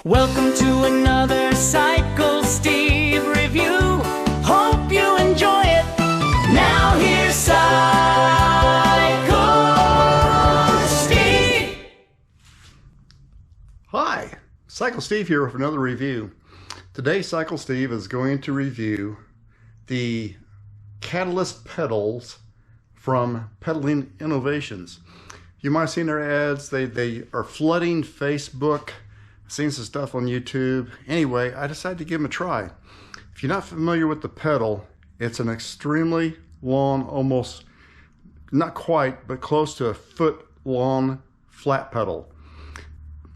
Welcome to another Cycle Steve review. Hope you enjoy it. Now here's Cycle Steve. Hi, Cycle Steve here with another review. Today Cycle Steve is going to review the Catalyst pedals from Pedaling Innovations. You might have seen their ads. They are flooding Facebook. I've seen some stuff on YouTube. Anyway, I decided to give them a try. If you're not familiar with the pedal, it's an extremely long, almost not quite, but close to a foot long flat pedal.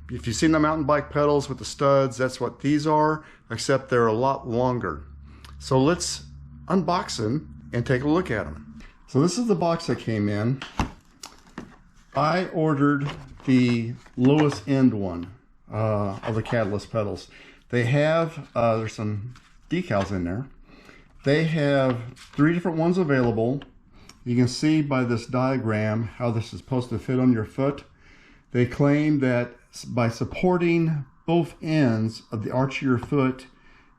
If you've seen the mountain bike pedals with the studs, that's what these are, except they're a lot longer. So let's unbox them and take a look at them. So this is the box that came in. I ordered the lowest end one of the Catalyst pedals. They have, there's some decals in there. They have 3 different ones available. You can see by this diagram how this is supposed to fit on your foot. They claim that by supporting both ends of the arch of your foot,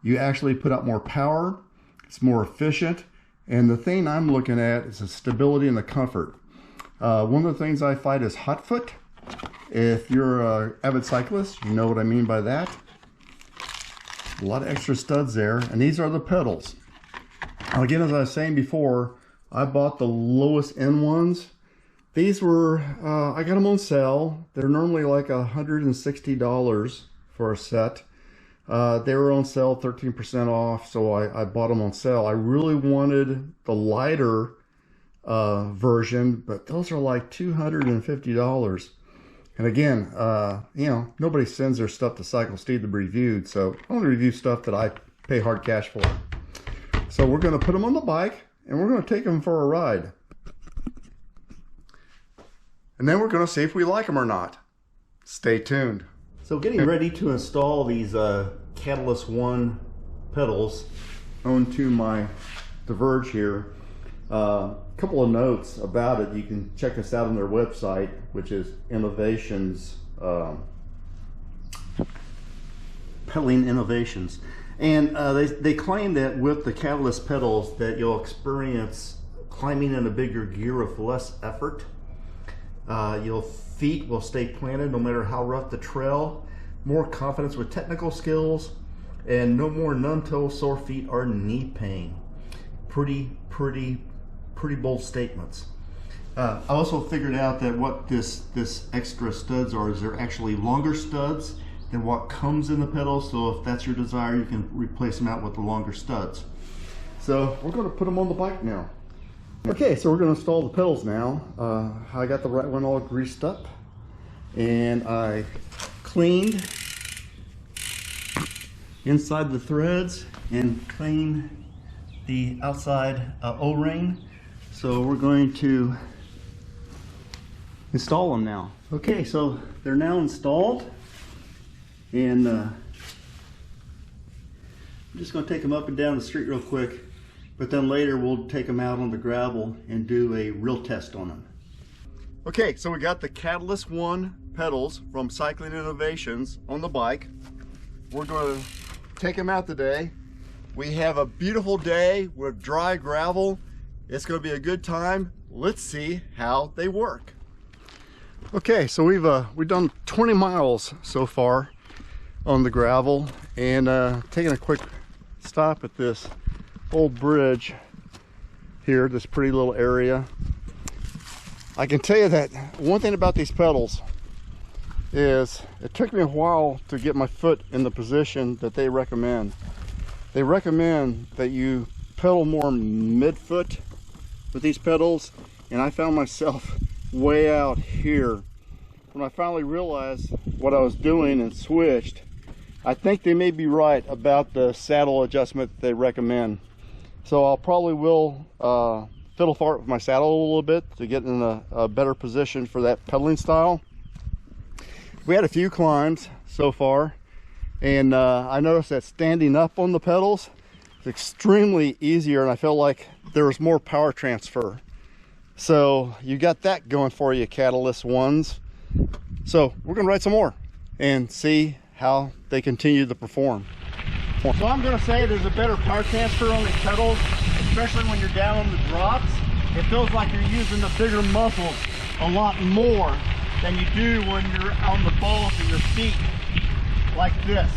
you actually put out more power. It's more efficient. And the thing I'm looking at is the stability and the comfort. One of the things I fight is hot foot. If you're an avid cyclist, you know what I mean by that. A lot of extra studs there, and these are the pedals. Again, as I was saying before, I bought the lowest end ones. These were, I got them on sale. They're normally like $160 for a set. They were on sale 13% off, so I bought them on sale. I really wanted the lighter version, but those are like $250. And again, you know, nobody sends their stuff to Cycle Steve to be reviewed, so I only review stuff that I pay hard cash for. So we're going to put them on the bike, and we're going to take them for a ride. And then we're going to see if we like them or not. Stay tuned. So getting ready to install these Catalyst One pedals onto my Diverge here. A couple of notes about it. You can check this out on their website, which is Innovations, Pedaling Innovations. And they claim that with the Catalyst pedals that you'll experience climbing in a bigger gear with less effort. Your feet will stay planted no matter how rough the trail. More confidence with technical skills, and no more numb toe, sore feet, or knee pain. Pretty bold statements. I also figured out that what this extra studs are is they're actually longer studs than what comes in the pedals. So if that's your desire, you can replace them out with the longer studs. So we're going to put them on the bike now. Okay, so we're going to install the pedals now. I got the right one all greased up, and I cleaned inside the threads and cleaned the outside O-ring. So we're going to install them now. Okay, so they're now installed, and I'm just going to take them up and down the street real quick. But then later we'll take them out on the gravel and do a real test on them. Okay, so we got the Catalyst One pedals from Cycling Innovations on the bike. We're going to take them out today. We have a beautiful day with dry gravel. It's going to be a good time. Let's see how they work. Okay, so we've done 20 miles so far on the gravel, and taking a quick stop at this old bridge here, this pretty little area. I can tell you that one thing about these pedals is it took me a while to get my foot in the position that they recommend. They recommend that you pedal more mid-foot with these pedals, and I found myself way out here. When I finally realized what I was doing and switched, I think they may be right about the saddle adjustment that they recommend. So I'll probably will fiddle fart with my saddle a little bit to get in a better position for that pedaling style. We had a few climbs so far, and I noticed that standing up on the pedals is extremely easier, and I felt like there was more power transfer. So you got that going for you, Catalyst Ones. So we're gonna ride some more and see how they continue to perform. So I'm going to say there's a better power transfer on these pedals, especially when you're down on the drops. It feels like you're using the bigger muscles a lot more than you do when you're on the balls of your feet like this.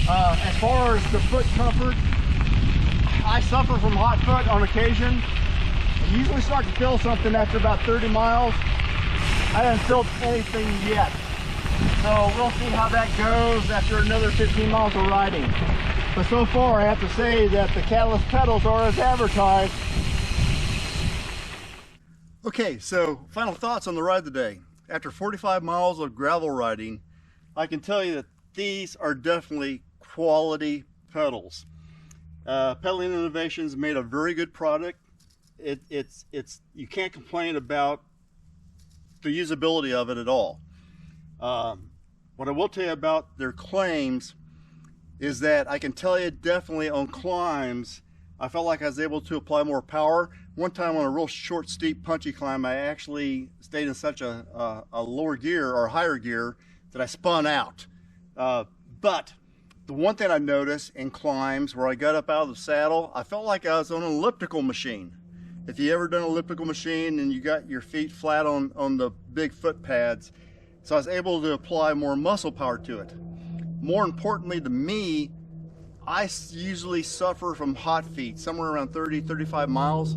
As far as the foot comfort, I suffer from hot foot on occasion. I usually start to feel something after about 30 miles. I haven't felt anything yet. So we'll see how that goes after another 15 miles of riding. But so far I have to say that the Catalyst pedals are as advertised. Okay, so final thoughts on the ride today. After 45 miles of gravel riding, I can tell you that these are definitely quality pedals. Pedaling Innovations made a very good product. You can't complain about the usability of it at all. What I will tell you about their claims is that I can tell you definitely on climbs, I felt like I was able to apply more power. One time on a real short, steep, punchy climb, I actually stayed in such a lower gear or higher gear that I spun out. But the one thing I noticed in climbs where I got up out of the saddle, I felt like I was on an elliptical machine. If you ever done an elliptical machine and you got your feet flat on the big foot pads, so I was able to apply more muscle power to it. More importantly to me, I usually suffer from hot feet, somewhere around 30-35 miles.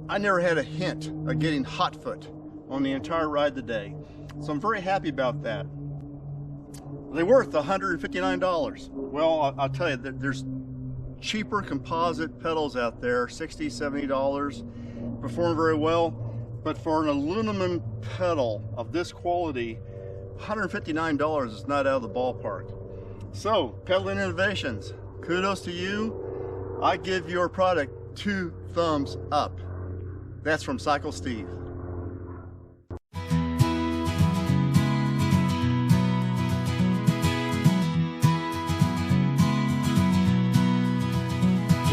I never had a hint of getting hot foot on the entire ride today. So I'm very happy about that. They're worth $159. Well, I'll tell you, there's cheaper composite pedals out there, $60, $70, perform very well. But for an aluminum pedal of this quality, $159 is not out of the ballpark. So, Pedaling Innovations, kudos to you. I give your product 2 thumbs up. That's from Cycle Steve.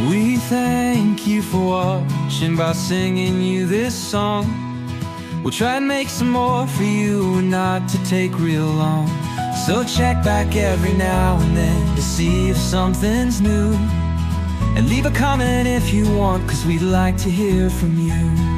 We thank you for watching by singing you this song. We'll try and make some more for you and not to take real long. So check back every now and then to see if something's new. And leave a comment if you want, 'cause we'd like to hear from you.